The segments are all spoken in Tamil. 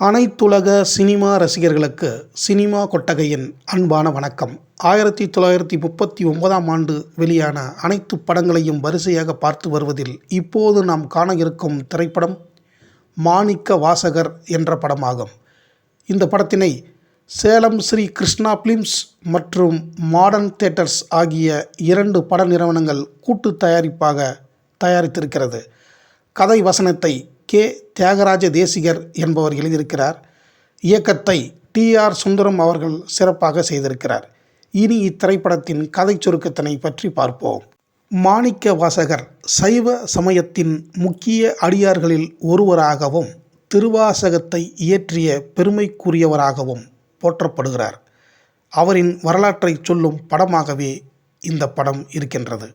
அனைத்துலக சினிமா ரசிகர்களுக்கு சினிமா கொட்டகையின் அன்பான வணக்கம். 1939ஆம் ஆண்டு வெளியான அனைத்து படங்களையும் வரிசையாக பார்த்து வருவதில் இப்போது நாம் காண இருக்கும் திரைப்படம் மாணிக்க வாசகர் என்ற படமாகும். இந்த படத்தினை சேலம் ஸ்ரீ கிருஷ்ணா பிலிம்ஸ் மற்றும் மாடர்ன் தியேட்டர்ஸ் ஆகிய 2 பட நிறுவனங்கள் கூட்டு தயாரிப்பாக தயாரித்திருக்கிறது. கதை வசனத்தை கே. தியாகராஜ தேசிகர் என்பவர் எழுதியிருக்கிறார். இயக்கத்தை டி.ஆர். சுந்தரம் அவர்கள் சிறப்பாக செய்திருக்கிறார். இனி இத்திரைப்படத்தின் கதை சுருக்கத்தினை பற்றி பார்ப்போம். மாணிக்க வாசகர் சைவ சமயத்தின் முக்கிய அடியார்களில் ஒருவராகவும் திருவாசகத்தை இயற்றிய பெருமைக்குரியவராகவும் போற்றப்படுகிறார். அவரின் வரலாற்றை சொல்லும் படமாகவே இந்த படம் இருக்கின்றது.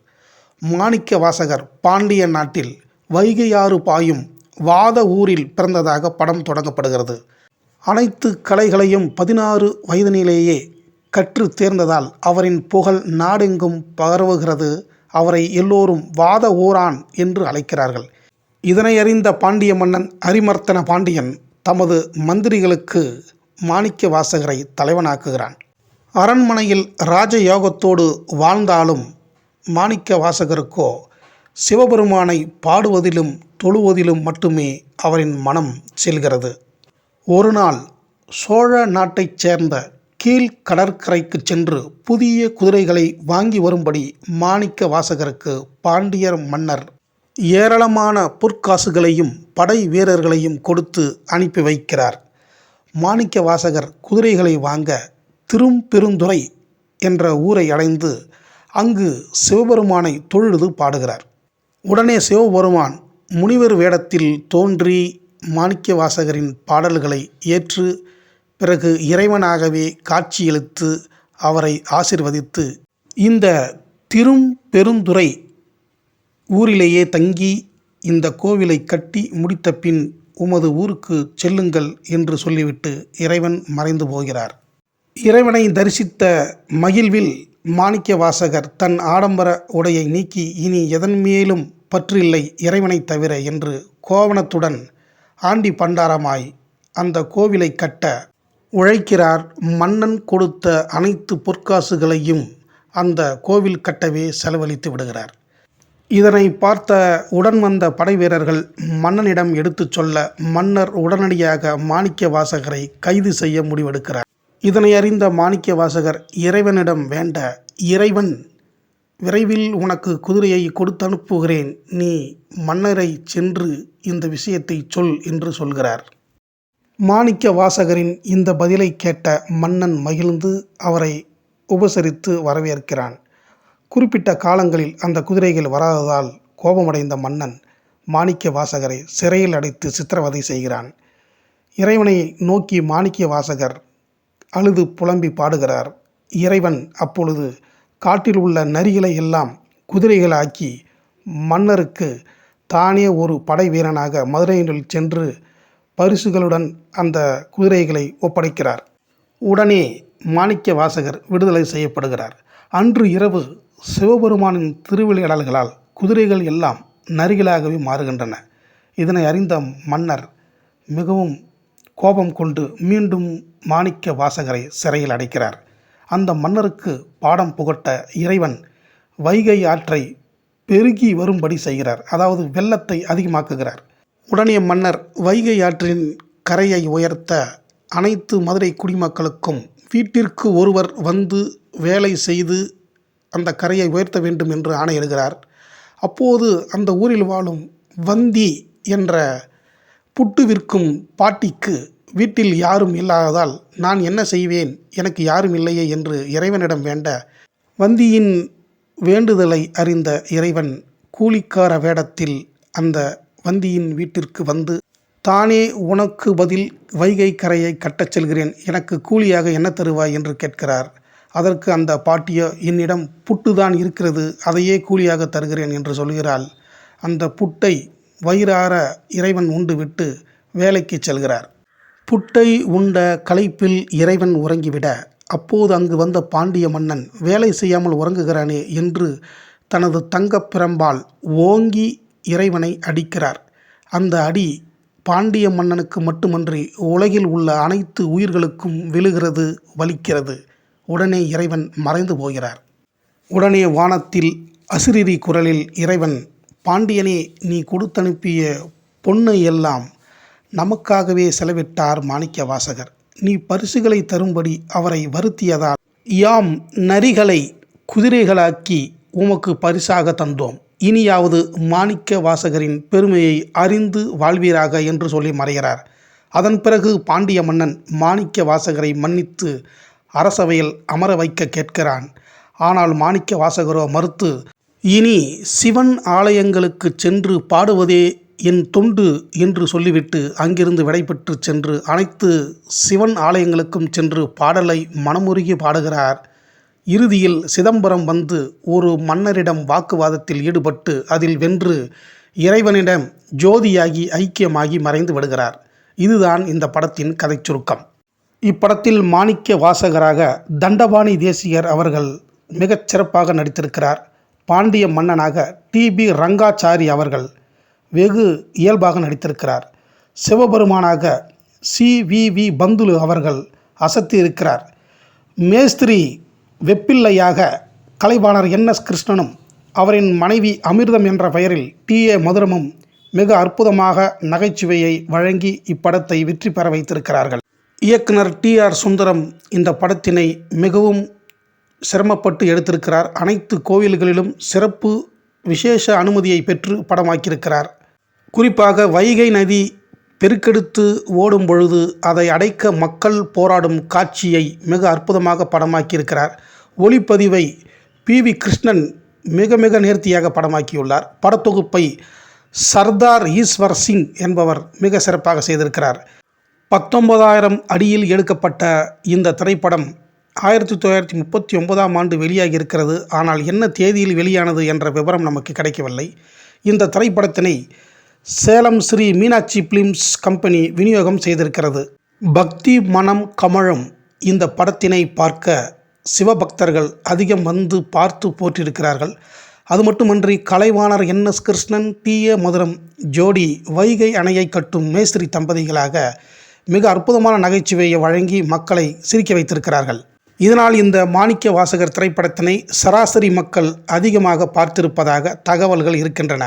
மாணிக்க வாசகர் பாண்டிய நாட்டில் வைகையாறு பாயும் வாத ஊரில் பிறந்ததாக படம் தொடங்கப்படுகிறது. அனைத்து கலைகளையும் 16 வயதினிலேயே கற்று தேர்ந்ததால் அவரின் புகழ் நாடெங்கும் பரவுகிறது. அவரை எல்லோரும் வாத ஊரான் என்று அழைக்கிறார்கள். இதனை அறிந்த பாண்டிய மன்னன் அரிமர்த்தன பாண்டியன் தமது மந்திரிகளுக்கு மாணிக்க வாசகரை தலைவனாக்குகிறான். அரண்மனையில் ராஜயோகத்தோடு வாழ்ந்தாலும் மாணிக்க வாசகருக்கோ சிவபெருமானை பாடுவதிலும் தொழுவதிலும் மட்டுமே அவரின் மனம் செல்கிறது. ஒரு நாள் சோழ நாட்டைச் சேர்ந்த கீழ் கடற்கரைக்கு சென்று புதிய குதிரைகளை வாங்கி வரும்படி மாணிக்க வாசகருக்கு பாண்டியர் மன்னர் ஏராளமான பொற்காசுகளையும் படை வீரர்களையும் கொடுத்து அனுப்பி வைக்கிறார். மாணிக்க வாசகர் குதிரைகளை வாங்க திரும்பெருந்துறை என்ற ஊரை அடைந்து அங்கு சிவபெருமானை தொழுது பாடுகிறார். உடனே சிவபெருமான் முனிவர் வேடத்தில் தோன்றி மாணிக்க வாசகரின் பாடல்களை ஏற்று பிறகு இறைவனாகவே காட்சியளித்து அவரை ஆசிர்வதித்து இந்த திரும்பெருந்துறை ஊரிலேயே தங்கி இந்த கோவிலை கட்டி முடித்த பின் உமது ஊருக்கு செல்லுங்கள் என்று சொல்லிவிட்டு இறைவன் மறைந்து போகிறார். இறைவனை தரிசித்த மகிழ்வில் மாணிக்க வாசகர் தன் ஆடம்பர உடையை நீக்கி இனி எதன் மேலும் பற்றில்லை இறைவனை தவிர என்று கோவணத்துடன் ஆண்டி பண்டாரமாய் அந்த கோவிலை கட்ட உழைக்கிறார். மன்னன் கொடுத்த அனைத்து பொற்காசுகளையும் அந்த கோவில் கட்டவே செலவழித்து விடுகிறார். இதனை பார்த்த உடன் வந்த படை வீரர்கள் மன்னனிடம் எடுத்துச் சொல்ல மன்னர் உடனடியாக மாணிக்க வாசகரை கைது செய்ய முடிவெடுக்கிறார். இதனை அறிந்த மாணிக்க வாசகர் இறைவனிடம் வேண்ட இறைவன் விரைவில் உனக்கு குதிரையை கொடுத்து அனுப்புகிறேன், நீ மன்னரை சென்று இந்த விஷயத்தை சொல் என்று சொல்கிறார். மாணிக்க வாசகரின் இந்த பதிலை கேட்ட மன்னன் மகிழ்ந்து அவரை உபசரித்து வரவேற்கிறான். குறிப்பிட்ட காலங்களில் அந்த குதிரைகள் வராததால் கோபமடைந்த மன்னன் மாணிக்க வாசகரை சிறையில் அடைத்து சித்திரவதை செய்கிறான். இறைவனை நோக்கி மாணிக்க வாசகர் அழுது புலம்பி பாடுகிறார். இறைவன் அப்பொழுது காட்டில் உள்ள நரிகளை எல்லாம் குதிரைகளாக்கி மன்னருக்கு தானே ஒரு படை வீரனாக மதுரையில் சென்று பரிசுகளுடன் அந்த குதிரைகளை ஒப்படைக்கிறார். உடனே மாணிக்க வாசகர் விடுதலை செய்யப்படுகிறார். அன்று இரவு சிவபெருமானின் திருவிளையாடல்களால் குதிரைகள் எல்லாம் நரிகளாகவே மாறுகின்றன. இதனை அறிந்த மன்னர் மிகவும் கோபம் கொண்டு மீண்டும் மாணிக்க வாசகரை சிறையில் அடைக்கிறார். அந்த மன்னருக்கு பாடம் புகட்ட இறைவன் வைகை ஆற்றை பெருகி வரும்படி செய்கிறார். அதாவது வெள்ளத்தை அதிகமாக்குகிறார். உடனே மன்னர் வைகை ஆற்றின் கரையை உயர்த்த அனைத்து மதுரை குடிமக்களுக்கும் வீட்டிற்கு ஒருவர் வந்து வேலை செய்து அந்த கரையை உயர்த்த வேண்டும் என்று ஆணையிடுகிறார். அப்போது அந்த ஊரில் வாழும் வந்தி என்ற புட்டு விற்கும் பாட்டிக்கு வீட்டில் யாரும் இல்லாததால் நான் என்ன செய்வேன், எனக்கு யாரும் இல்லையே என்று இறைவனிடம் வேண்ட வந்தியின் வேண்டுதலை அறிந்த இறைவன் கூலிக்கார வேடத்தில் அந்த வந்தியின் வீட்டிற்கு வந்து தானே உனக்கு பதில் வைகை கரையை கட்டச் செல்கிறேன், எனக்கு கூலியாக என்ன தருவாய் என்று கேட்கிறார். அதற்கு அந்த பாட்டியோ என்னிடம் புட்டுதான் இருக்கிறது, அதையே கூலியாக தருகிறேன் என்று சொல்கிறாள். அந்த புட்டை வயிறார இறைவன் உண்டு விட்டு வேலைக்கு செல்கிறார். புட்டை உண்ட களைப்பில் இறைவன் உறங்கிவிட அப்போது அங்கு வந்த பாண்டிய மன்னன் வேலை செய்யாமல் உறங்குகிறானே என்று தனது தங்கப் பிரம்பால் ஓங்கி இறைவனை அடிக்கிறார். அந்த அடி பாண்டிய மன்னனுக்கு மட்டுமன்றி உலகில் உள்ள அனைத்து உயிர்களுக்கும் விழுகிறது, வலிக்கிறது. உடனே இறைவன் மறைந்து போகிறார். உடனே வானத்தில் அசிரீரி குரலில் இறைவன், பாண்டியனே, நீ கொடுத்தனுப்பிய பொன்னை எல்லாம் நமக்காகவே செலவிட்டார் மாணிக்க வாசகர். நீ பரிசுகளை தரும்படி அவரை வருத்தியதால் யாம் நரிகளை குதிரைகளாக்கி உமக்கு பரிசாக தந்தோம். இனியாவது மாணிக்க வாசகரின் பெருமையை அறிந்து வாழ்வீராக என்று சொல்லி மறைகிறார். அதன் பிறகு பாண்டிய மன்னன் மாணிக்க வாசகரை மன்னித்து அரசவையில் அமர வைக்க கேட்கிறான். ஆனால் மாணிக்க வாசகரோ மறுத்து, இனி சிவன் ஆலயங்களுக்கு சென்று பாடுவதே என் தொண்டு என்று சொல்லிவிட்டு அங்கிருந்து விடைபெற்று சென்று அனைத்து சிவன் ஆலயங்களுக்கும் சென்று பாடலை மனமுருகி பாடுகிறார். இறுதியில் சிதம்பரம் வந்து ஒரு மன்னரிடம் வாக்குவாதத்தில் ஈடுபட்டு அதில் வென்று இறைவனிடம் ஜோதியாகி ஐக்கியமாகி மறைந்து விடுகிறார். இதுதான் இந்த படத்தின் கதை சுருக்கம். இப்படத்தில் மாணிக்க வாசகராக தண்டபாணி தேசிகர் அவர்கள் மிகச் சிறப்பாக நடித்திருக்கிறார். பாண்டிய மன்னனாக டிபி ரங்காச்சாரி அவர்கள் வெகு இயல்பாக நடித்திருக்கிறார். சிவபெருமானாக சிவிவி பந்துலு அவர்கள் அசத்தி இருக்கிறார். மேஸ்திரி வெப்பிள்ளையாக கலைவாணர் NS கிருஷ்ணனும் அவரின் மனைவி அமிர்தம் என்ற பெயரில் TA மதுரமும் மிக அற்புதமாக நகைச்சுவையை வழங்கி இப்படத்தை வெற்றி பெற வைத்திருக்கிறார்கள். இயக்குனர் TR சுந்தரம் இந்த படத்தினை மிகவும் சிரமப்பட்டு எடுத்திருக்கிறார். அனைத்து கோவில்களிலும் சிறப்பு விசேஷ அனுமதியை பெற்று படமாக்கியிருக்கிறார். குறிப்பாக வைகை நதி பெருக்கெடுத்து ஓடும் பொழுது அதை அடைக்க மக்கள் போராடும் காட்சியை மிக அற்புதமாக படமாக்கியிருக்கிறார். ஒளிப்பதிவை PV கிருஷ்ணன் மிக மிக நேர்த்தியாக படமாக்கியுள்ளார். படத்தொகுப்பை சர்தார் ஈஸ்வர் சிங் என்பவர் மிக சிறப்பாக செய்திருக்கிறார். 19,000 அடியில் எடுக்கப்பட்ட இந்த திரைப்படம் 1939ஆம் ஆண்டு வெளியாகி இருக்கிறது. ஆனால் என்ன தேதியில் வெளியானது என்ற விவரம் நமக்கு கிடைக்கவில்லை. இந்த திரைப்படத்தினை சேலம் ஸ்ரீ மீனாட்சி பிலிம்ஸ் கம்பெனி விநியோகம் செய்திருக்கிறது. பக்தி மனம் கமழும் இந்த படத்தினை பார்க்க சிவபக்தர்கள் அதிகம் வந்து பார்த்து போற்றியிருக்கிறார்கள். அது மட்டுமன்றி கலைவாணர் NS கிருஷ்ணன் TA மதுரம் ஜோடி வைகை அணையை கட்டும் மேஸ்திரி தம்பதிகளாக மிக அற்புதமான நகைச்சுவையை வழங்கி மக்களை சிரிக்க வைத்திருக்கிறார்கள். இதனால் இந்த மாணிக்க வாசகர் திரைப்படத்தினை சராசரி மக்கள் அதிகமாக பார்த்திருப்பதாக தகவல்கள் இருக்கின்றன.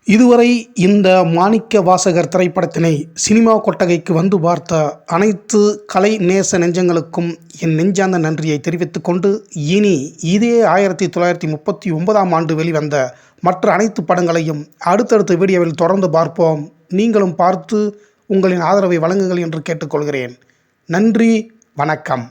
இதுவரை இந்த மாணிக்க வாசகர் திரைப்படத்தினை சினிமா கொட்டகைக்கு வந்து பார்த்த அனைத்து கலை நேச நெஞ்சங்களுக்கும் என் நெஞ்சார்ந்த நன்றியை தெரிவித்துக் கொண்டு, இனி இதே 1939ஆம் ஆண்டு வெளிவந்த மற்ற அனைத்து படங்களையும் அடுத்தடுத்த வீடியோவில் தொடர்ந்து பார்ப்போம். நீங்களும் பார்த்து உங்களின் ஆதரவை வழங்குங்கள் என்று கேட்டுக்கொள்கிறேன். நன்றி, வணக்கம்.